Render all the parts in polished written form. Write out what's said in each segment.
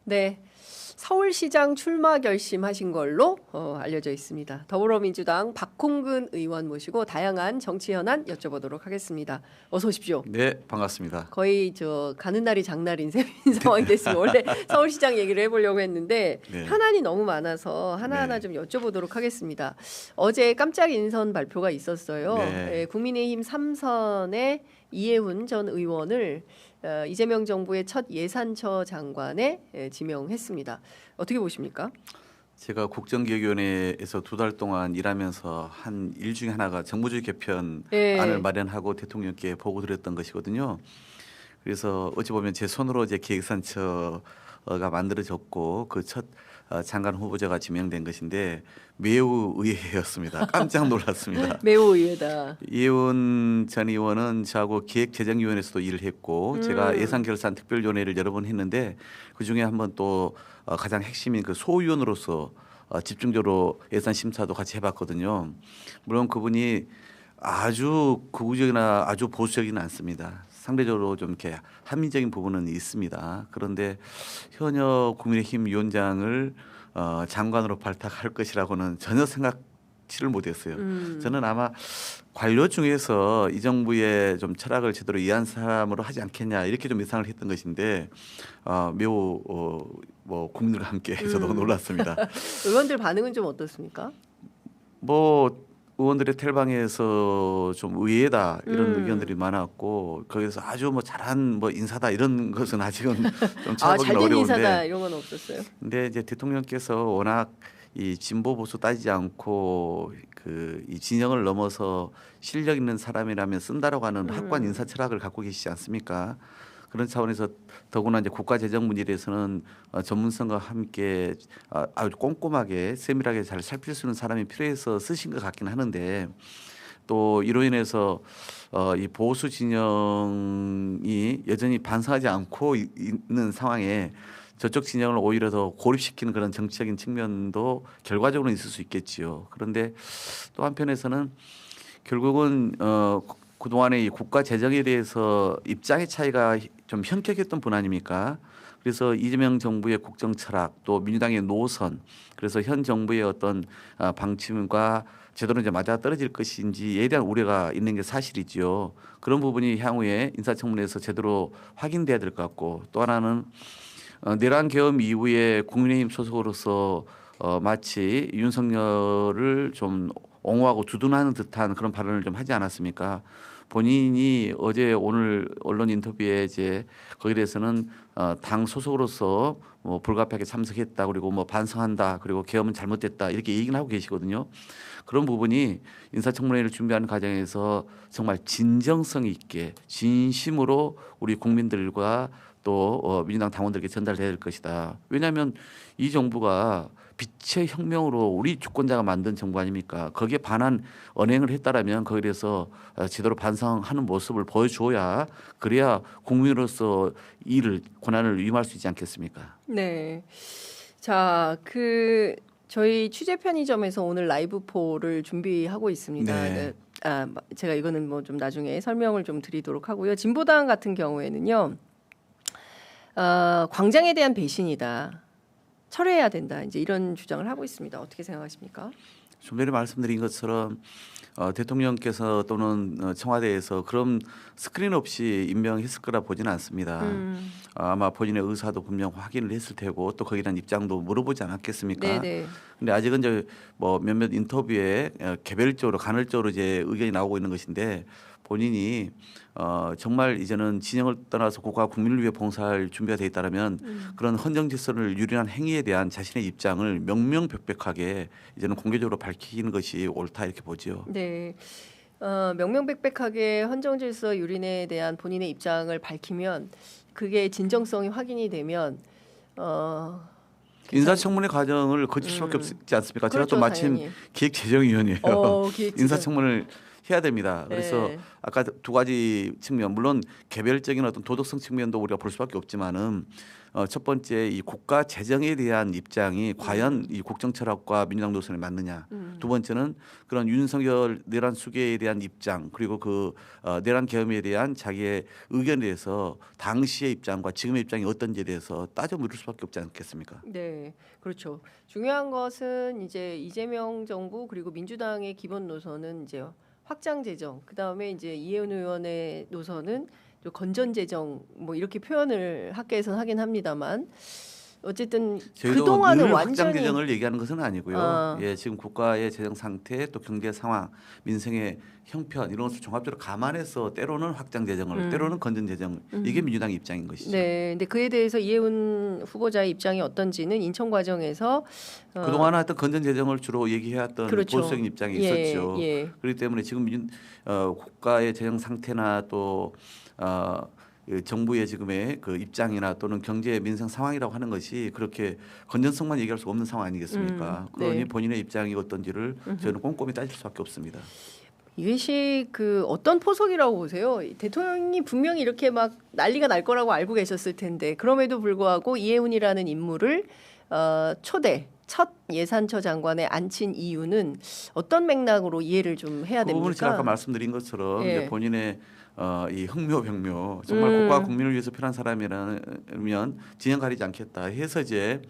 네. 서울시장 출마 결심하신 걸로 알려져 있습니다. 더불어민주당 박홍근 의원 모시고 다양한 정치 현안 여쭤보도록 하겠습니다. 어서 오십시오. 네, 반갑습니다. 거의 가는 날이 장날인 셈인 상황이 됐습니다. 원래 서울시장 얘기를 해보려고 했는데 네. 현안이 너무 많아서 하나하나 좀 여쭤보도록 하겠습니다. 어제 깜짝 인선 발표가 있었어요. 네. 국민의힘 3선의 이해훈 전 의원을 이재명 정부의 첫 예산처 장관에 지명했습니다. 어떻게 보십니까? 제가 국정기획위원회에서 2달 동안 일하면서 한 일 중에 하나가 정부주의 개편안을 마련하고 대통령께 보고 드렸던 것이거든요. 그래서 어찌 보면 제 손으로 이제 기획산처가 만들어졌고 그 첫 장관 후보자가 지명된 것인데 매우 의외였습니다. 깜짝 놀랐습니다. 매우 의외다. 이혜원 전 의원은 저하고 기획재정위원회에서도 일을 했고 제가 예산결산특별위원회를 여러 번 했는데 그중에 한번 또 가장 핵심인 그 소위원으로서 집중적으로 예산 심사도 같이 해봤거든요. 물론 그분이 아주 극우적이나 아주 보수적이는 않습니다. 상대적으로 좀 이렇게 합리적인 부분은 있습니다. 그런데 현역 국민의힘 위원장을 장관으로 발탁할 것이라고는 전혀 생각치를 못했어요. 저는 아마 관료 중에서 이 정부의 좀 철학을 제대로 이해한 사람으로 하지 않겠냐 이렇게 좀 예상을 했던 것인데 매우 뭐 국민들과 함께 저도 놀랐습니다. 의원들 반응은 좀 어떻습니까? 뭐 의원들의 텔방에서 좀 의외다 이런 의견들이 많았고 거기서 아주 뭐 잘한 뭐 인사다 이런 것은 아직은 좀 찾아보기는 잘된 어려운데 인사다 이런 건 없었어요. 근데 이제 대통령께서 워낙 이 진보 보수 따지지 않고 그 이 진영을 넘어서 실력 있는 사람이라면 쓴다라고 하는 확고한 인사 철학을 갖고 계시지 않습니까? 그런 차원에서 더구나 이제 국가 재정 문제에 대해서는 전문성과 함께 아주 꼼꼼하게 세밀하게 잘 살필 수 있는 사람이 필요해서 쓰신 것 같긴 하는데 또 이로 인해서 이 보수 진영이 여전히 반성하지 않고 있는 상황에 저쪽 진영을 오히려 더 고립시키는 그런 정치적인 측면도 결과적으로는 있을 수 있겠지요. 그런데 또 한편에서는 결국은 그동안의 이 국가 재정에 대해서 입장의 차이가 좀 현격했던 분 아닙니까? 그래서 이재명 정부의 국정 철학 또 민주당의 노선 그래서 현 정부의 어떤 방침과 제대로 이제 맞아 떨어질 것인지에 대한 우려가 있는 게 사실이지요. 그런 부분이 향후에 인사청문회에서 제대로 확인돼야 될 것 같고 또 하나는 내란 계엄 이후에 국민의힘 소속으로서 마치 윤석열을 좀 옹호하고 두둔하는 듯한 그런 발언을 좀 하지 않았습니까? 본인이 어제 오늘 언론 인터뷰에 이제 거기에 대해서는 당 소속으로서 뭐 불가피하게 참석했다 그리고 뭐 반성한다 그리고 계엄은 잘못됐다 이렇게 얘기는 하고 계시거든요. 그런 부분이 인사청문회를 준비하는 과정에서 정말 진정성 있게 진심으로 우리 국민들과 또 민주당 당원들에게 전달돼야 될 것이다. 왜냐하면 이 정부가 빛의 혁명으로 우리 주권자가 만든 정부 아닙니까? 거기에 반한 언행을 했다라면 거기에 대해서 제대로 반성하는 모습을 보여줘야 그래야 국민으로서 일을 권한을 위임할 수 있지 않겠습니까? 네. 자, 저희 취재 편의점에서 오늘 라이브 포를 준비하고 있습니다. 네. 제가 이거는 뭐 좀 나중에 설명을 좀 드리도록 하고요. 진보당 같은 경우에는요. 광장에 대한 배신이다. 철회해야 된다. 이제 이런 주장을 하고 있습니다. 어떻게 생각하십니까? 좀 전에 말씀드린 것처럼 대통령께서 또는 청와대에서 그런 스크린 없이 임명했을 거라 보지는 않습니다. 아마 본인의 의사도 분명 확인을 했을 테고 또 거기에 대한 입장도 물어보지 않았겠습니까? 네네. 근데 아직은 이제 뭐 몇몇 인터뷰에 개별적으로 간헐적으로 이제 의견이 나오고 있는 것인데 본인이 정말 이제는 진영을 떠나서 국가 국민을 위해 봉사할 준비가 돼 있다면 그런 헌정 질서를 유린한 행위에 대한 자신의 입장을 명명백백하게 이제는 공개적으로 밝히는 것이 옳다 이렇게 보지요. 네. 명명백백하게 헌정 질서 유린에 대한 본인의 입장을 밝히면 그게 진정성이 확인이 되면 인사청문회 과정을 거칠 수밖에 없지 않습니까? 그렇죠, 제가 또 마침 당연히. 기획재정위원이에요. 기획재정. 인사청문을 해야 됩니다. 그래서 네. 아까 두 가지 측면, 물론 개별적인 어떤 도덕성 측면도 우리가 볼 수밖에 없지만은 첫 번째 이 국가 재정에 대한 입장이 과연 이 국정 철학과 민주당 노선에 맞느냐. 두 번째는 그런 윤석열 내란 수계에 대한 입장 그리고 그 내란 계엄에 대한 자기의 의견에 대해서 당시의 입장과 지금의 입장이 어떤지에 대해서 따져 물을 수밖에 없지 않겠습니까? 네, 그렇죠. 중요한 것은 이제 이재명 정부 그리고 민주당의 기본 노선은 이제 확장 재정, 그 다음에 이제 이해운 의원의 노선은 또 건전 재정, 뭐 이렇게 표현을 학계에서는 하긴 합니다만 어쨌든 저희도 그동안은 늘 확장 완전히 재정을 얘기하는 것은 아니고요. 아. 예, 지금 국가의 재정 상태 또 경제 상황, 민생의 형편 이런 것을 종합적으로 감안해서 때로는 확장 재정을, 때로는 건전 재정 이게 민주당의 입장인 것이죠. 네, 근데 그에 대해서 이해운 후보자의 입장이 어떤지는 인천 과정에서 그동안 하여튼 건전 재정을 주로 얘기해왔던 그렇죠. 보수적인 입장이 예, 있었죠. 예. 그렇기 때문에 지금 국가의 재정 상태나 또 그 정부의 지금의 그 입장이나 또는 경제 민생 상황이라고 하는 것이 그렇게 건전성만 얘기할 수 없는 상황 아니겠습니까? 그러니 네. 본인의 입장이 어떤지를 저는 꼼꼼히 따질 수밖에 없습니다. 이회식 그 어떤 포석이라고 보세요? 대통령이 분명히 이렇게 막 난리가 날 거라고 알고 계셨을 텐데 그럼에도 불구하고 이해운이라는 인물을 초대 첫 예산처 장관에 앉힌 이유는 어떤 맥락으로 이해를 좀 해야 그 부분은 제가 아까 됩니까? 말씀드린 것처럼 예. 이제 본인의 이 흥묘병묘 정말 국가 국민을 위해서 필요한 사람이라면 진영 가리지 않겠다 해서 이제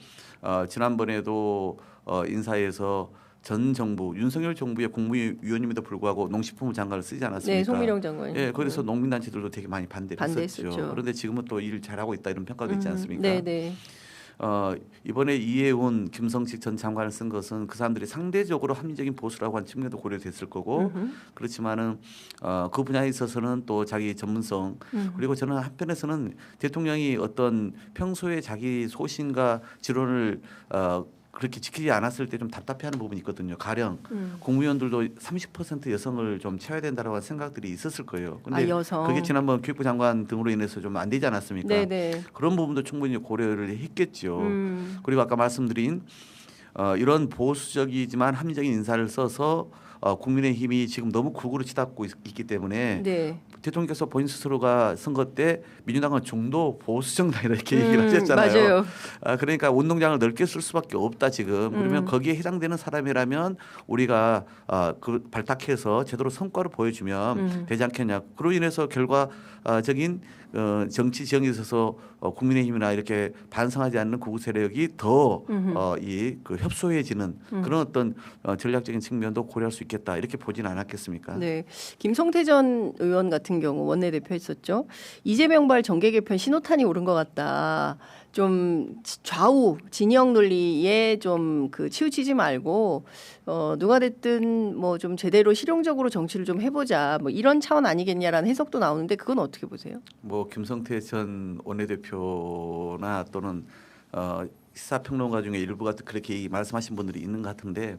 지난번에도 인사에서 전 정부 윤석열 정부의 국무위원임에도 불구하고 농식품부 장관을 쓰지 않았습니까? 네, 송미령 장관. 예, 그래서 농민단체들도 되게 많이 반대를 반대했었죠. 했었죠. 그런데 지금은 또 일 잘하고 있다 이런 평가도 있지 않습니까? 네, 네. 이번에 이해운, 김성식 전 장관을 쓴 것은 그 사람들이 상대적으로 합리적인 보수라고 하는 측면도 고려됐을 거고 그렇지만은 그 분야에 있어서는 또 자기 전문성 그리고 저는 한편에서는 대통령이 어떤 평소에 자기 소신과 지론을 그렇게 지키지 않았을 때 좀 답답해하는 부분이 있거든요. 가령 국무위원들도 30% 여성을 좀 채워야 된다라고 하는 생각들이 있었을 거예요. 근데 여성. 그게 지난번 교육부 장관 등으로 인해서 좀 안 되지 않았습니까? 네, 네. 그런 부분도 충분히 고려를 했겠죠. 그리고 아까 말씀드린 이런 보수적이지만 합리적인 인사를 써서 국민의힘이 지금 너무 극으로 치닫고 있기 때문에 네. 대통령께서 본인 스스로가 선거 때 민주당은 중도 보수 정당이다 이렇게 얘기를 하셨잖아요. 맞아요. 그러니까 운동장을 넓게 쓸 수밖에 없다 지금. 그러면 거기에 해당되는 사람이라면 우리가 그 발탁해서 제대로 성과를 보여주면 되지 않겠냐. 그로 인해서 결과적인 정치 지형에 있어서 국민의힘이나 이렇게 반성하지 않는 극우 세력이 더 이 그 협소해지는 그런 어떤 전략적인 측면도 고려할 수 있겠다 이렇게 보진 않았겠습니까? 네, 김성태 전 의원 같은 경우 원내대표 했었죠. 이재명발 정계 개편 신호탄이 오른 것 같다. 좀 좌우 진영 논리에 좀 그 치우치지 말고 누가 됐든 뭐 좀 제대로 실용적으로 정치를 좀 해보자. 뭐 이런 차원 아니겠냐라는 해석도 나오는데 그건 어떻게 보세요? 뭐 김성태 전 원내대표나 또는 시사평론가 중에 일부가 그렇게 말씀하신 분들이 있는 것 같은데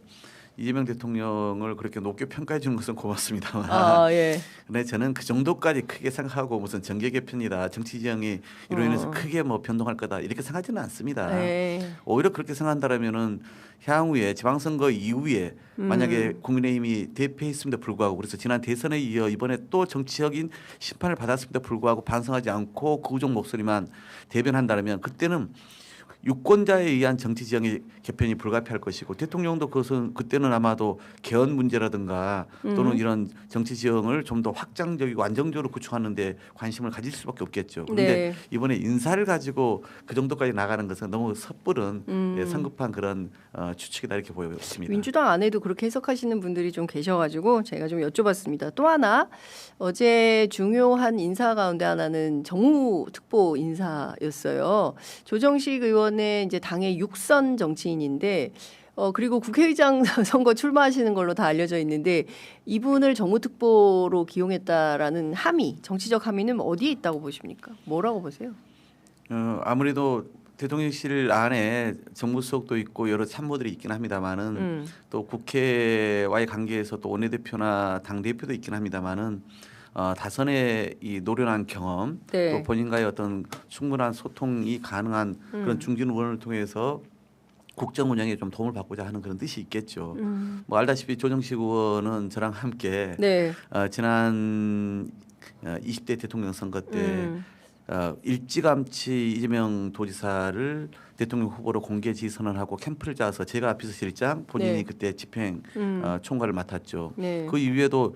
이재명 대통령을 그렇게 높게 평가해 주는 것은 고맙습니다만 아, 예. 근데 저는 그 정도까지 크게 생각하고 무슨 정계 개편이다 정치 지형이 이로 인해서 크게 뭐 변동할 거다 이렇게 생각하지는 않습니다. 네. 오히려 그렇게 생각한다면은 향후에 지방선거 이후에 만약에 국민의힘이 대패했음에도 불구하고 그래서 지난 대선에 이어 이번에 또 정치적인 심판을 받았음에도 불구하고 반성하지 않고 구종 목소리만 대변한다면 그때는 유권자에 의한 정치 지형의 개편이 불가피할 것이고 대통령도 그것은 그때는 아마도 개헌 문제라든가 또는 이런 정치 지형을 좀 더 확장적이고 안정적으로 구축하는 데 관심을 가질 수밖에 없겠죠. 그런데 네. 이번에 인사를 가지고 그 정도까지 나가는 것은 너무 섣부른 성급한 그런 추측이다 이렇게 보여집니다. 민주당 안에도 그렇게 해석하시는 분들이 좀 계셔가지고 제가 좀 여쭤봤습니다. 또 하나 어제 중요한 인사 가운데 하나는 정무특보 인사였어요. 조정식 의원의 이제 당의 육선 정치인인데 그리고 국회의장 선거 출마하시는 걸로 다 알려져 있는데 이분을 정무특보로 기용했다라는 함의, 정치적 함의는 어디에 있다고 보십니까? 뭐라고 보세요? 아무래도 대통령실 안에 정무수석도 있고 여러 참모들이 있긴 합니다만은 또 국회와의 관계에서 또 원내대표나 당 대표도 있긴 합니다만은 다선의 이 노련한 경험 네. 또 본인과의 어떤 충분한 소통이 가능한 그런 중진 의원을 통해서 국정 운영에 좀 도움을 받고자 하는 그런 뜻이 있겠죠. 뭐 알다시피 조정식 의원은 저랑 함께 네. 지난 20대 대통령 선거 때 일찌감치 이재명 도지사를 대통령 후보로 공개 지선언하고 캠프를 짜서 제가 비서실장 본인이 네. 그때 집행 총괄을 맡았죠. 네. 그 이후에도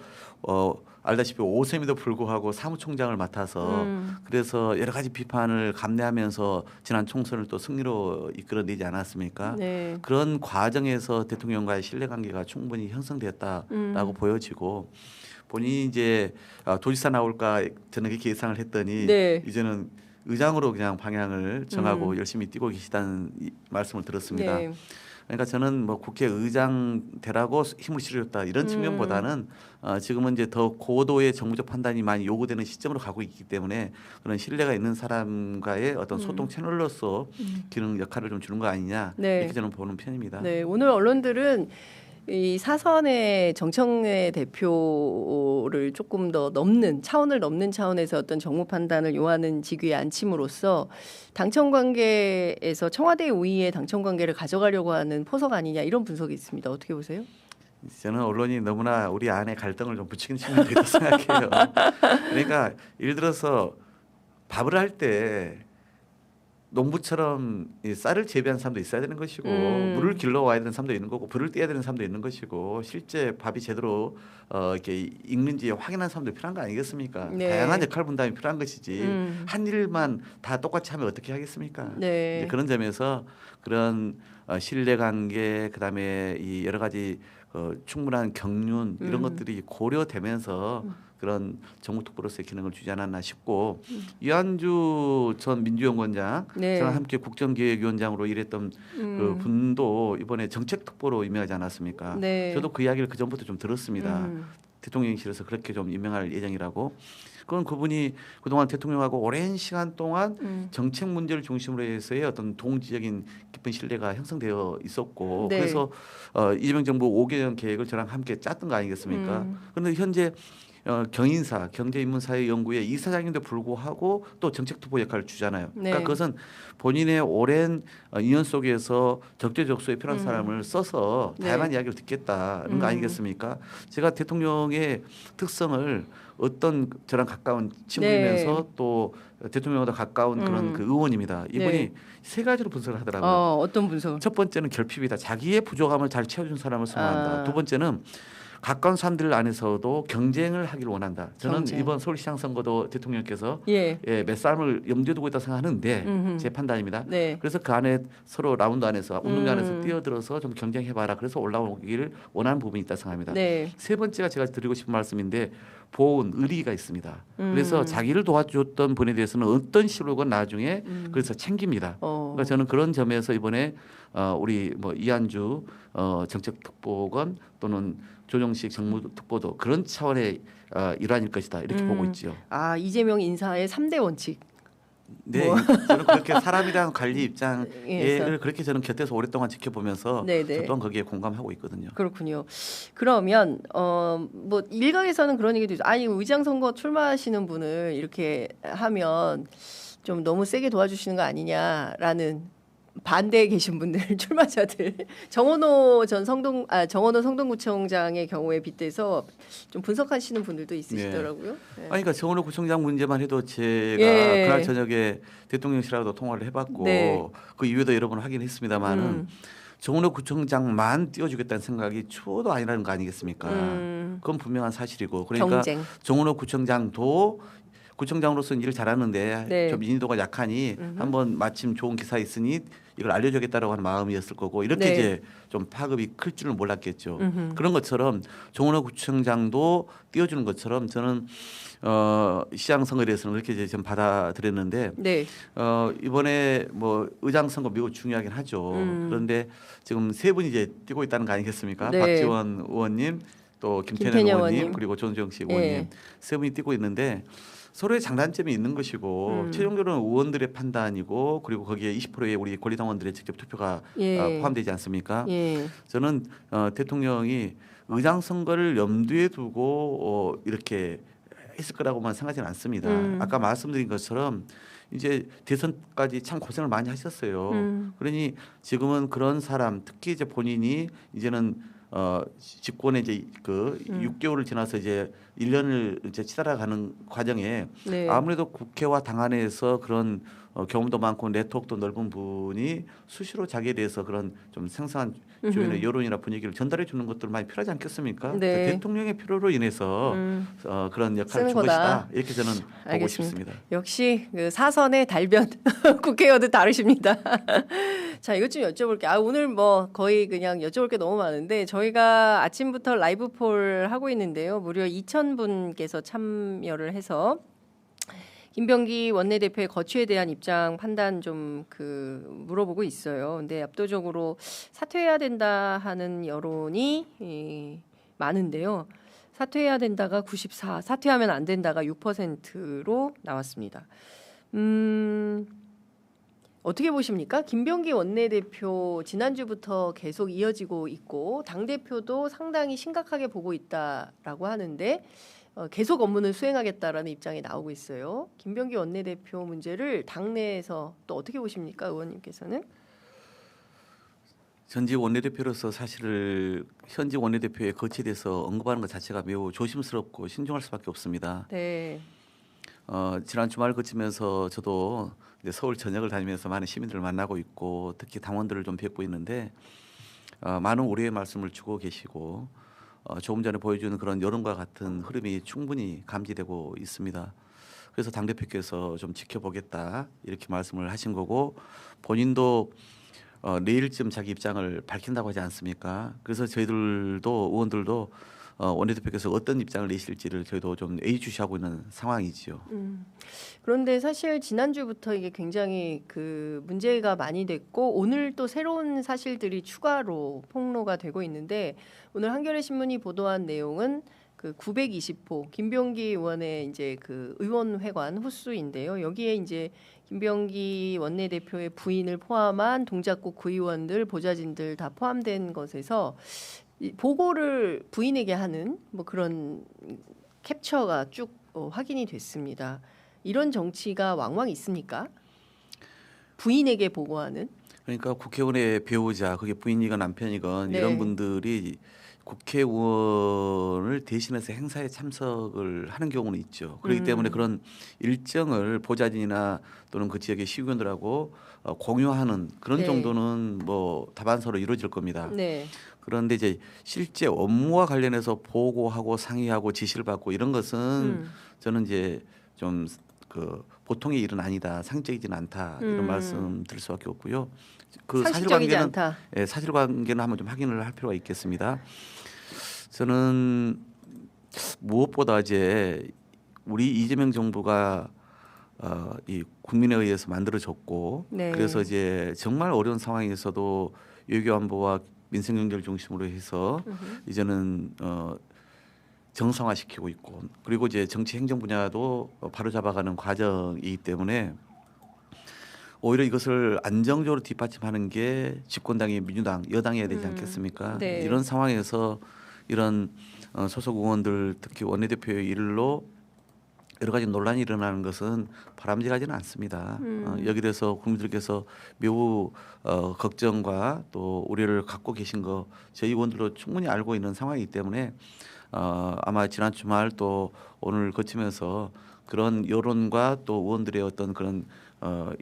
알다시피 5세임에도 불구하고 사무총장을 맡아서 그래서 여러 가지 비판을 감내하면서 지난 총선을 또 승리로 이끌어내지 않았습니까? 네. 그런 과정에서 대통령과의 신뢰관계가 충분히 형성됐다라고 보여지고 본인이 이제 도지사 나올까 저는 그렇게 예상을 했더니 네. 이제는 의장으로 그냥 방향을 정하고 열심히 뛰고 계시다는 말씀을 들었습니다. 네. 그러니까 저는 뭐 국회의장 되라고 힘을 실어줬다 이런 측면보다는 지금은 이제 더 고도의 정무적 판단이 많이 요구되는 시점으로 가고 있기 때문에 그런 신뢰가 있는 사람과의 어떤 소통 채널로서 기능 역할을 좀 주는 거 아니냐 네. 이렇게 저는 보는 편입니다. 네, 오늘 언론들은 이 사선의 정청래 대표를 조금 더 넘는 차원을 넘는 차원에서 어떤 정무 판단을 요하는 직위에 앉힘으로써 당청 관계에서 청와대 우위의 당청 관계를 가져가려고 하는 포석 아니냐 이런 분석이 있습니다. 어떻게 보세요? 저는 언론이 너무나 우리 안에 갈등을 좀 부추기는 측면이 있다고 생각해요. 그러니까 예를 들어서 밥을 할 때 농부처럼 이 쌀을 재배한 사람도 있어야 되는 것이고 물을 길러 와야 되는 사람도 있는 거고 불을 떼야 되는 사람도 있는 것이고 실제 밥이 제대로 이렇게 익는지 확인하는 사람도 필요한 거 아니겠습니까? 네. 다양한 역할 분담이 필요한 것이지 한 일만 다 똑같이 하면 어떻게 하겠습니까? 네. 이제 그런 점에서 그런 신뢰관계 그다음에 이 여러 가지 충분한 경륜 이런 것들이 고려되면서 그런 정무특보로서의 기능을 주지 않았나 싶고 이한주 전 민주연구원장 네. 저랑 함께 국정기획위원장으로 일했던 그 분도 이번에 정책특보로 임명하지 않았습니까? 네. 저도 그 이야기를 그 전부터 좀 들었습니다. 대통령실에서 그렇게 좀 임명할 예정이라고. 그건 그분이 그동안 대통령하고 오랜 시간 동안 정책 문제를 중심으로 해서의 어떤 동지적인 깊은 신뢰가 형성되어 있었고 네. 그래서 이재명 정부 5개년 계획을 저랑 함께 짰던 거 아니겠습니까? 그런데 현재 경인사 경제인문사회연구회 이사장인데 불구하고 또 정책투보 역할을 주잖아요. 네. 그러니까 그것은 본인의 오랜 인연 속에서 적재적소에 필요한 사람을 써서 네. 다양한 이야기를 듣겠다는 거 아니겠습니까? 제가 대통령의 특성을 어떤 저랑 가까운 친구이면서 네. 또 대통령보다 가까운 그런 그 의원입니다. 이분이 네. 세 가지로 분석을 하더라고요. 어떤 분석? 첫 번째는 결핍이다. 자기의 부족함을 잘 채워준 사람을 선호한다. 아. 두 번째는 가까운 사람들 안에서도 경쟁을 하기를 원한다. 저는 경쟁. 이번 서울시장 선거도 대통령께서 예. 몇 사람을 염두에 두고 있다 생각하는데 제 판단입니다. 네. 그래서 그 안에 서로 라운드 안에서 운동장 안에서 뛰어들어서 좀 경쟁해봐라. 그래서 올라오기를 원하는 부분이 있다 생각합니다. 네. 세 번째가 제가 드리고 싶은 말씀인데 보온 의리가 있습니다. 그래서 자기를 도와줬던 분에 대해서는 어떤 식으로건 나중에 그래서 챙깁니다. 그러니까 저는 그런 점에서 이번에 우리 뭐 이한주 정책특보건 또는 조정식 정무특보도 그런 차원의 일환일 것이다 이렇게 보고 있지요. 아, 이재명 인사의 3대 원칙. 네, 저는 그렇게 사람이랑 관리 입장을 예, 그렇게 저는 곁에서 오랫동안 지켜보면서 네네. 저 또한 거기에 공감하고 있거든요. 그렇군요. 그러면 뭐 일각에서는 그런 얘기도 있죠. 아니 의장 선거 출마하시는 분을 이렇게 하면 좀 너무 세게 도와주시는 거 아니냐라는 반대에 계신 분들 출마자들 정원호 성동구청장의 경우에 빗대서 좀 분석하시는 분들도 있으시더라고요. 네. 아니 그러니까 정원호 구청장 문제만 해도 제가 예. 그날 저녁에 대통령실하고도 통화를 해봤고 네. 그 이후에도 여러 번 확인했습니다만은 정원호 구청장만 띄워주겠다는 생각이 추호도 아니라는 거 아니겠습니까? 그건 분명한 사실이고 그러니까 경쟁. 정원호 구청장도 구청장으로서는 일을 잘하는데 네. 좀 인지도가 약하니 한번 마침 좋은 기사 있으니 이걸 알려주겠다라고 하는 마음이었을 거고 이렇게 네. 이제 좀 파급이 클 줄은 몰랐겠죠. 그런 것처럼 정원호 구청장도 띄워주는 것처럼 저는 시장 선거에 대해서는 그렇게 이제 좀 받아들였는데 네. 이번에 뭐 의장 선거 매우 중요하긴 하죠. 그런데 지금 세 분이 이제 뛰고 있다는 거 아니겠습니까? 네. 박지원 의원님 또 김태년 김태년 의원님 의원님. 그리고 조정식 의원님 예. 세 분이 뛰고 있는데 서로의 장단점이 있는 것이고 최종적으로는 의원들의 판단이고 그리고 거기에 20%의 우리 권리당원들의 직접 투표가 예. 포함되지 않습니까? 예. 저는 대통령이 의장 선거를 염두에 두고 이렇게 했을 거라고만 생각하지는 않습니다. 아까 말씀드린 것처럼 이제 대선까지 참 고생을 많이 하셨어요. 그러니 지금은 그런 사람, 특히 이제 본인이 이제는 집권에 이제 그 6개월을 지나서 이제 1년을 이제 치달아가는 과정에 네. 아무래도 국회와 당 안에서 그런 경험도 많고 네트워크도 넓은 분이 수시로 자기에 대해서 그런 좀 생생한 주변의 여론이나 분위기를 전달해 주는 것들 많이 필요하지 않겠습니까? 네. 그 대통령의 필요로 인해서 그런 역할을 쓰는 준 거다. 것이다. 이렇게 저는 보고 알겠습니다. 싶습니다. 역시 그 사선의 달변 국회의원들 다르십니다. 자, 이것 좀 여쭤볼게요. 오늘 뭐 거의 그냥 여쭤볼 게 너무 많은데 저희가 아침부터 라이브 폴 하고 있는데요. 무려 2,000분께서 참여를 해서 김병기 원내대표의 거취에 대한 입장 판단 좀 물어보고 있어요. 근데 압도적으로 사퇴해야 된다 하는 여론이 많은데요. 사퇴해야 된다가 94, 사퇴하면 안 된다가 6%로 나왔습니다. 어떻게 보십니까? 김병기 원내대표 지난주부터 계속 이어지고 있고 당대표도 상당히 심각하게 보고 있다라고 하는데 계속 업무는 수행하겠다라는 입장이 나오고 있어요. 김병기 원내대표 문제를 당내에서 또 어떻게 보십니까? 의원님께서는? 전직 원내대표로서 사실 현직 원내대표의 거취에 대해서 언급하는 것 자체가 매우 조심스럽고 신중할 수밖에 없습니다. 네. 지난 주말 거치면서 저도 이제 서울 전역을 다니면서 많은 시민들을 만나고 있고 특히 당원들을 좀 뵙고 있는데 많은 우려의 말씀을 주고 계시고 조금 전에 보여주는 그런 여론과 같은 흐름이 충분히 감지되고 있습니다. 그래서 당대표께서 좀 지켜보겠다 이렇게 말씀을 하신 거고 본인도 내일쯤 자기 입장을 밝힌다고 하지 않습니까? 그래서 저희들도 의원들도 원내대표께서 어떤 입장을 내실지를 저희도 좀 예의주시하고 있는 상황이지요. 그런데 사실 지난주부터 이게 굉장히 문제가 많이 됐고 오늘 또 새로운 사실들이 추가로 폭로가 되고 있는데 오늘 한겨레 신문이 보도한 내용은 920호 김병기 의원의 이제 의원회관 호수인데요. 여기에 이제 김병기 원내대표의 부인을 포함한 동작구 구의원들, 보좌진들 다 포함된 것에서 보고를 부인에게 하는 뭐 그런 캡처가 쭉 확인이 됐습니다. 이런 정치가 왕왕 있습니까? 부인에게 보고하는? 그러니까 국회의원의 배우자, 그게 부인이건 남편이건 네. 이런 분들이 국회의원을 대신해서 행사에 참석을 하는 경우는 있죠. 그렇기 때문에 그런 일정을 보좌진이나 또는 그 지역의 시의원들하고 공유하는 그런 네. 정도는 뭐 다반사로 이루어질 겁니다. 네. 그런데 이제 실제 업무와 관련해서 보고하고 상의하고 지시를 받고 이런 것은 저는 이제 좀 보통의 일은 아니다, 상식적이지는 않다 이런 말씀 드릴 수밖에 없고요. 그 상식적이지 않다. 예, 사실관계는 한번 좀 확인을 할 필요가 있겠습니다. 저는 무엇보다 이제 우리 이재명 정부가 이 국민에 의해서 만들어졌고 네. 그래서 이제 정말 어려운 상황에서도 외교안보와 민생경제를 중심으로 해서 이제는 정상화시키고 있고 그리고 이제 정치 행정 분야도 바로잡아가는 과정이기 때문에 오히려 이것을 안정적으로 뒷받침하는 게 집권당의 민주당 여당이어야 되지 않겠습니까? 네. 이런 상황에서 이런 소속 의원들 특히 원내대표의 일로 여러 가지 논란이 일어나는 것은 바람직하지는 않습니다. 여기에 대해서 국민들께서 매우 걱정과 또 우려를 갖고 계신 거 저희 의원들도 충분히 알고 있는 상황이기 때문에 아마 지난 주말 또 오늘 거치면서 그런 여론과 또 의원들의 어떤 그런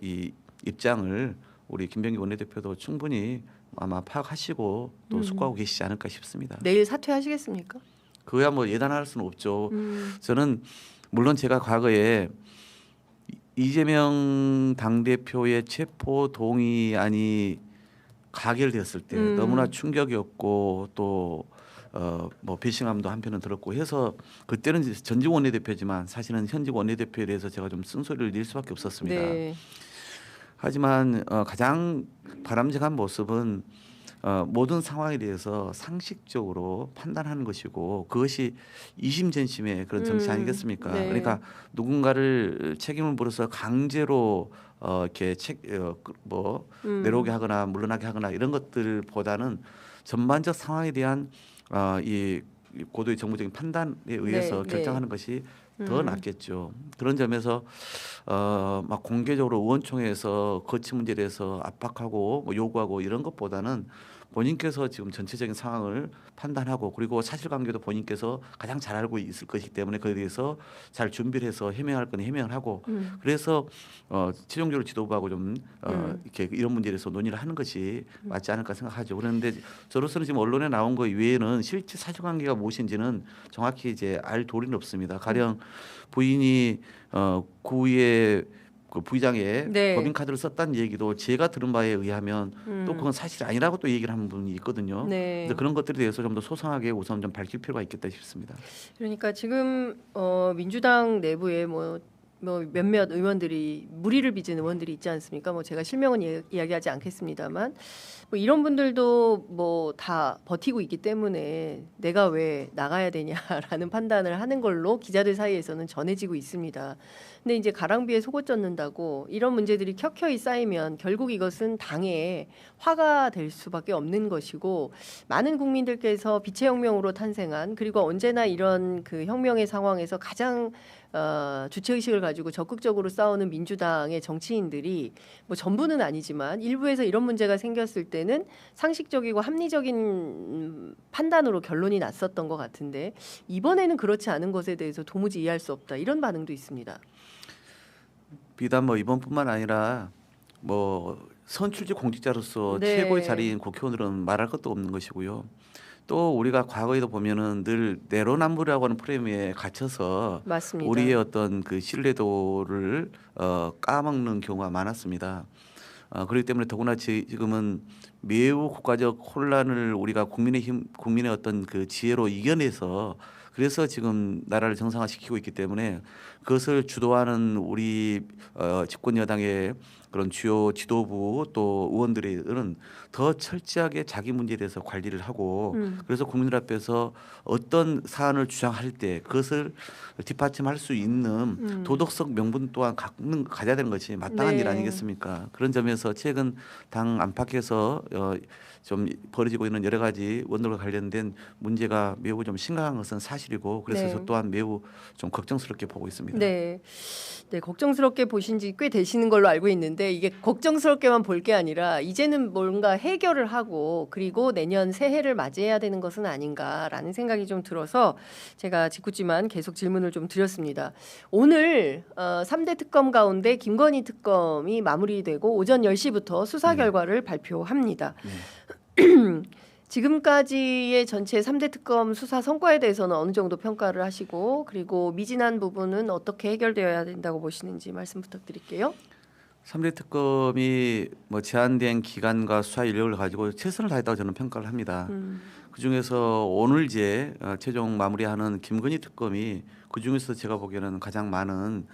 이 입장을 우리 김병기 원내대표도 충분히 아마 파악하시고 또 숙고하고 계시지 않을까 싶습니다. 내일 사퇴하시겠습니까? 그거야 뭐 예단할 수는 없죠. 저는 물론 제가 과거에 이재명 당대표의 체포 동의안이 가결되었을 때 너무나 충격이었고 또 뭐 배신감도 한편은 들었고 해서 그때는 전직 원내대표지만 사실은 현직 원내대표에 대해서 제가 좀 쓴소리를 낼 수밖에 없었습니다. 네. 하지만 가장 바람직한 모습은 모든 상황에 대해서 상식적으로 판단하는 것이고 그것이 이심전심의 그런 정치 아니겠습니까? 네. 그러니까 누군가를 책임을 물어서 강제로 이렇게 내려오게 하거나 물러나게 하거나 이런 것들보다는 전반적 상황에 대한 이 고도의 정무적인 판단에 의해서 네. 결정하는 것이 더 낫겠죠. 그런 점에서 막 공개적으로 의원총회에서 거치 문제에 대해서 압박하고 뭐 요구하고 이런 것보다는 본인께서 지금 전체적인 상황을 판단하고 그리고 사실관계도 본인께서 가장 잘 알고 있을 것이기 때문에 그에 대해서 잘 준비를 해서 해명할 건 해명을 하고 그래서 최종적으로 지도부하고 좀 이렇게 이런 문제에 대해서 논의를 하는 것이 맞지 않을까 생각하죠. 그런데 저로서는 지금 언론에 나온 거 이외에는 실제 사실관계가 무엇인지는 정확히 이제 알 도리는 없습니다. 가령 부인이 구의 그 부의장에 네. 법인카드를 썼다는 얘기도 제가 들은 바에 의하면 또 그건 사실 아니라고 또 얘기를 하는 분이 있거든요. 네. 그래서 그런 것들에 대해서 좀 더 소상하게 우선 좀 밝힐 필요가 있겠다 싶습니다. 그러니까 지금 민주당 내부에 뭐 몇몇 의원들이 무리를 빚은 의원들이 있지 않습니까? 뭐 제가 실명은 이야기하지 않겠습니다만 뭐 이런 분들도 뭐 다 버티고 있기 때문에 내가 왜 나가야 되냐라는 판단을 하는 걸로 기자들 사이에서는 전해지고 있습니다. 근데 이제 가랑비에 속옷 젖는다고 이런 문제들이 켜켜이 쌓이면 결국 이것은 당에 화가 될 수밖에 없는 것이고 많은 국민들께서 빛의 혁명으로 탄생한 그리고 언제나 이런 그 혁명의 상황에서 가장 주체의식을 가지고 적극적으로 싸우는 민주당의 정치인들이 뭐 전부는 아니지만 일부에서 이런 문제가 생겼을 때는 상식적이고 합리적인 판단으로 결론이 났었던 것 같은데 이번에는 그렇지 않은 것에 대해서 도무지 이해할 수 없다 이런 반응도 있습니다. 비단 뭐 이번뿐만 아니라 뭐 선출직 공직자로서 네. 최고의 자리인 국회의원들은 말할 것도 없는 것이고요. 또 우리가 과거에도 보면은 늘 내로남불이라고 하는 프레임에 갇혀서 맞습니다. 우리의 어떤 그 신뢰도를 까먹는 경우가 많았습니다. 그렇기 때문에 더구나 지금은 매우 국가적 혼란을 우리가 국민의 어떤 그 지혜로 이겨내서 그래서 지금 나라를 정상화시키고 있기 때문에 그것을 주도하는 우리 집권 여당의 그런 주요 지도부 또 의원들은 더 철저하게 자기 문제에 대해서 관리를 하고 그래서 국민들 앞에서 어떤 사안을 주장할 때 그것을 뒷받침할 수 있는 도덕적 명분 또한 가져야 되는 것이 마땅한 네. 일 아니겠습니까? 그런 점에서 최근 당 안팎에서 좀 벌어지고 있는 여러 가지 원들과 관련된 문제가 매우 좀 심각한 것은 사실이고 그래서 네. 저 또한 매우 좀 걱정스럽게 보고 있습니다. 네. 네, 걱정스럽게 보신 지 꽤 되시는 걸로 알고 있는데 이게 걱정스럽게만 볼 게 아니라 이제는 뭔가 해결을 하고 그리고 내년 새해를 맞이해야 되는 것은 아닌가라는 생각이 좀 들어서 제가 짓궂지만 계속 질문을 좀 드렸습니다. 오늘 3대 특검 가운데 김건희 특검이 마무리되고 오전 10시부터 수사 결과를 발표합니다. 지금까지의 전체 3대 특검 수사 성과에 대해서는 어느 정도 평가를 하시고 그리고 미진한 부분은 어떻게 해결되어야 된다고 보시는지 말씀 부탁드릴게요. 3대 특검이 뭐 제한된 기간과 수사 인력을 가지고 최선을 다했다고 저는 평가를 합니다. 그중에서 오늘 이제 최종 마무리하는 김건희 특검이 그중에서 제가 보기에는 가장 많은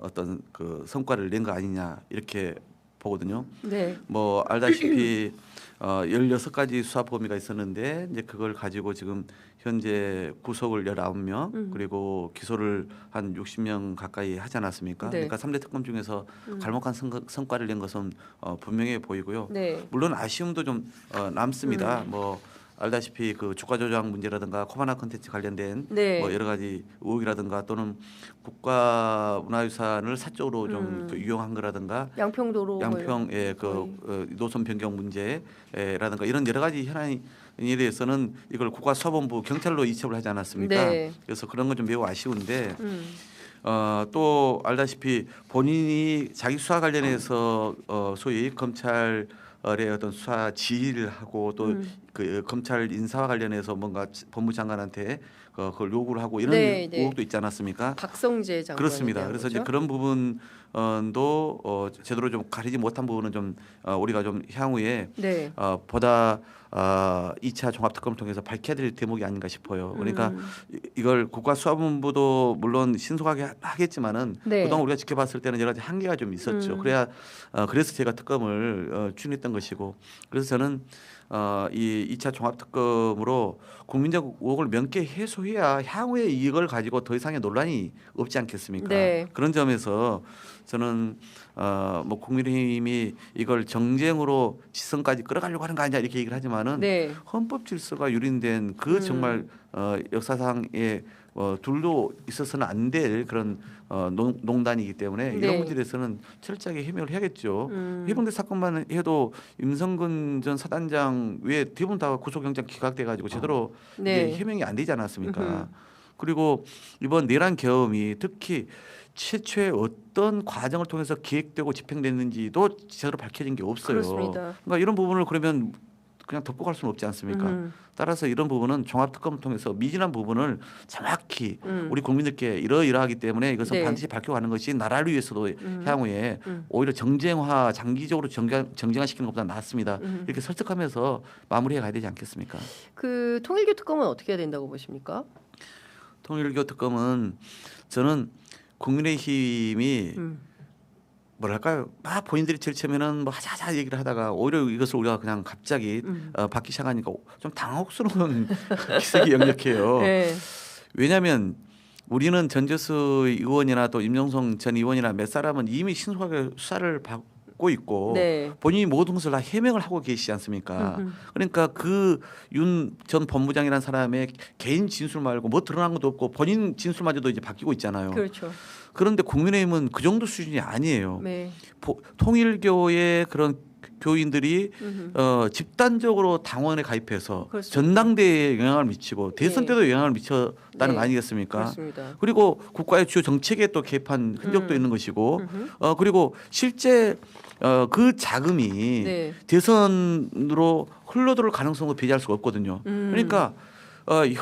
어떤 그 성과를 낸 거 아니냐 이렇게 보거든요. 네. 뭐 알다시피 16가지 수사 범위가 있었는데 이제 그걸 가지고 지금 현재 구속을 19명 그리고 기소를 한 60명 가까이 하지 않았습니까? 네. 그러니까 3대 특검 중에서 갈목한 성과를 낸 것은 분명해 보이고요. 네. 물론 아쉬움도 좀 남습니다. 뭐 알다시피 그 주가 조작 문제라든가 코바나 콘텐츠 관련된 네. 뭐 여러 가지 의혹이라든가 또는 국가 문화유산을 사적으로 좀 그 이용한 거라든가 양평도로 양평의 그 노선 변경 문제라든가 이런 여러 가지 현안에 대해서는 이걸 국가수사본부 경찰로 이첩을 하지 않았습니까? 네. 그래서 그런 건 좀 매우 아쉬운데 또 알다시피 본인이 자기 수사 관련해서 소위 검찰의 어떤 수사 지휘를 하고 또 그 검찰 인사와 관련해서 뭔가 법무장관한테 그걸 요구를 하고 이런 네, 네. 의혹도 있지 않았습니까? 박성재 장관 그렇습니다. 그래서 이제 그런 부분도 제대로 좀 가리지 못한 부분은 좀 우리가 좀 향후에 네. 보다 2차 종합특검을 통해서 밝혀야 될 대목이 아닌가 싶어요. 그러니까 이걸 국가수사본부도 물론 신속하게 하겠지만은 네. 그동안 우리가 지켜봤을 때는 여러 가지 한계가 좀 있었죠. 그래서 제가 특검을 추진했던 것이고 그래서 저는 이 2차 종합특검으로 국민적 의혹을 명쾌 해소해야 향후에 이걸 가지고 더 이상의 논란이 없지 않겠습니까? 네. 그런 점에서 저는 뭐 국민의힘이 이걸 정쟁으로 지선까지 끌어가려고 하는 거 아니냐 이렇게 얘기를 하지만은 네. 헌법 질서가 유린된 그 정말 역사상의 둘도 있어서는 안 될 그런 농단이기 때문에 이런 네. 문제에 대해서는 철저하게 해명을 해야겠죠. 해병대 사건만 해도 임성근 전 사단장 외에 대부분 다 구속영장 기각돼 가지고 제대로 네. 이게 해명이 안 되지 않았습니까? 그리고 이번 내란 계엄이 특히 최초의 어떤 과정을 통해서 기획되고 집행됐는지도 제대로 밝혀진 게 없어요. 그렇습니다. 그러니까 이런 부분을 그러면 그냥 덮고 갈 수는 없지 않습니까? 따라서 이런 부분은 종합특검을 통해서 미진한 부분을 정확히 우리 국민들께 이러이러하기 때문에 이것은 네. 반드시 밝혀가는 것이 나라를 위해서도 향후에 오히려 정쟁화 장기적으로 정쟁화시키는 것보다 낫습니다. 이렇게 설득하면서 마무리해 가야 되지 않겠습니까? 그 통일교 특검은 어떻게 해야 된다고 보십니까? 통일교 특검은 저는 국민의힘이 뭐랄까요? 막 본인들이 제일 처음에는 뭐 하자하자 얘기를 하다가 오히려 이것을 우리가 그냥 갑자기 받기 시작하니까 좀 당혹스러운 기색이 역력해요. 네. 왜냐하면 우리는 전재수 의원이나 또 임종성 전 의원이나 몇 사람은 이미 신속하게 수사를 받고 있고 네. 본인이 모든 것을 다 해명을 하고 계시지 않습니까? 그러니까 그 윤 전 법무장이라는 사람의 개인 진술 말고 뭐 드러난 것도 없고 본인 진술마저도 이제 바뀌고 있잖아요. 그렇죠. 그런데 국민의힘은 그 정도 수준이 아니에요. 네. 통일교의 그런 교인들이 집단적으로 당원에 가입해서 그렇습니다. 전당대회에 영향을 미치고 대선 네. 때도 영향을 미쳤다는 네. 거 아니겠습니까? 그렇습니다. 그리고 국가의 주요 정책에 또 개입한 흔적도 있는 것이고 그리고 실제 그 자금이 네. 대선으로 흘러들을 가능성도 배제할 수가 없거든요. 그러니까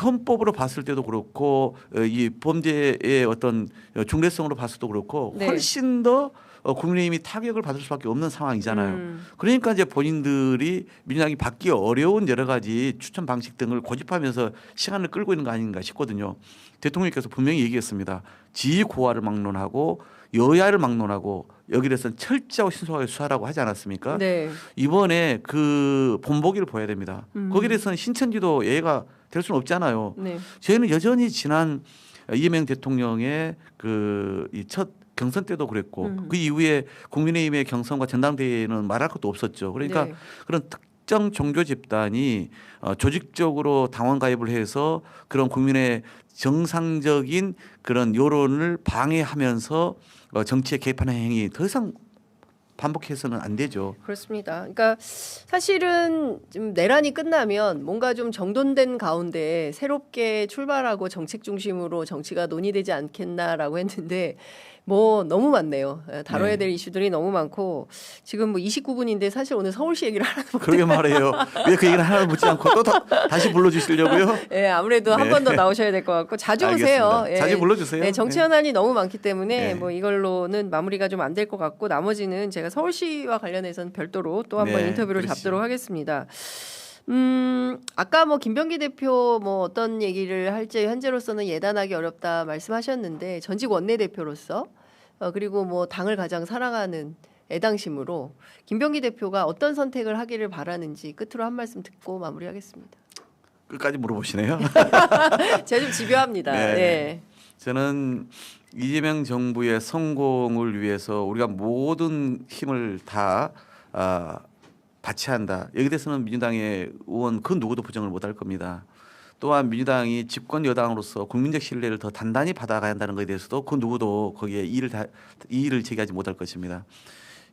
헌법으로 봤을 때도 그렇고 이 범죄의 어떤 중대성으로 봤을 때도 그렇고 네. 훨씬 더 국민의힘이 타격을 받을 수밖에 없는 상황이잖아요. 그러니까 이제 본인들이 민주당이 받기 어려운 여러 가지 추천 방식 등을 고집하면서 시간을 끌고 있는 거 아닌가 싶거든요. 대통령께서 분명히 얘기했습니다. 지휘고하를 막론하고 여야를 막론하고 여기에 대해서는 철저하고 신속하게 수사라고 하지 않았습니까? 네. 이번에 그 본보기를 보여야 됩니다. 거기에 대해서는 신천지도 예외가 될 수는 없잖아요. 네. 저희는 여전히 지난 이재명 대통령의 그 이 첫 경선 때도 그랬고 그 이후에 국민의힘의 경선과 전당대회는 말할 것도 없었죠. 그러니까 네. 그런 특정 종교 집단이 조직적으로 당원 가입을 해서 그런 국민의 정상적인 그런 여론을 방해하면서 정치에 개입하는 행위 더 이상 반복해서는 안 되죠. 그렇습니다. 그러니까 사실은 좀 내란이 끝나면 뭔가 좀 정돈된 가운데 새롭게 출발하고 정책 중심으로 정치가 논의되지 않겠나라고 했는데 뭐 너무 많네요. 다뤄야 될 이슈들이 너무 많고 지금 뭐 29분인데 사실 오늘 서울시 얘기를 하나도 못 그러게 말해요. 왜 그 얘기를 하나 묻지 않고 또 다시 불러주시려고요? 네, 아무래도 한 네. 번 더 나오셔야 될 것 같고 자주 알겠습니다. 오세요. 예. 자주 불러주세요. 네, 정치 현안이 너무 많기 때문에 네. 뭐 이걸로는 마무리가 좀 안 될 것 같고 나머지는 제가 서울시와 관련해서는 별도로 또 한 번 네, 인터뷰를 그러시죠. 잡도록 하겠습니다. 아까 뭐 김병기 대표 뭐 어떤 얘기를 할지 현재로서는 예단하기 어렵다 말씀하셨는데 전직 원내대표로서 그리고 뭐 당을 가장 사랑하는 애당심으로 김병기 대표가 어떤 선택을 하기를 바라는지 끝으로 한 말씀 듣고 마무리하겠습니다. 끝까지 물어보시네요. 제가 좀 집요합니다. 네. 네. 저는 이재명 정부의 성공을 위해서 우리가 모든 힘을 다 바치한다. 여기 대해서는 민주당의 의원 그 누구도 부정을 못할 겁니다. 또한 민주당이 집권 여당으로서 국민적 신뢰를 더 단단히 받아가야 한다는 것에 대해서도 그 누구도 거기에 이의를 제기하지 못할 것입니다.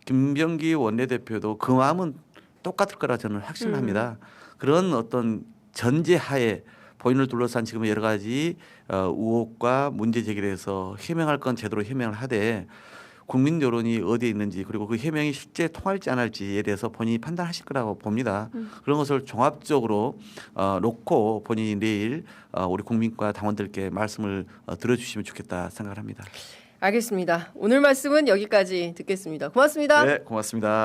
김병기 원내대표도 그 마음은 똑같을 거라 저는 확신합니다. 그런 어떤 전제하에 본인을 둘러싼 지금 여러 가지 의혹과 문제 제기를 해서 해명할 건 제대로 해명을 하되 국민 여론이 어디에 있는지 그리고 그 해명이 실제 통할지 안 할지에 대해서 본인이 판단하실 거라고 봅니다. 그런 것을 종합적으로 놓고 본인이 내일 우리 국민과 당원들께 말씀을 들어주시면 좋겠다 생각을 합니다. 알겠습니다. 오늘 말씀은 여기까지 듣겠습니다. 고맙습니다. 네, 고맙습니다.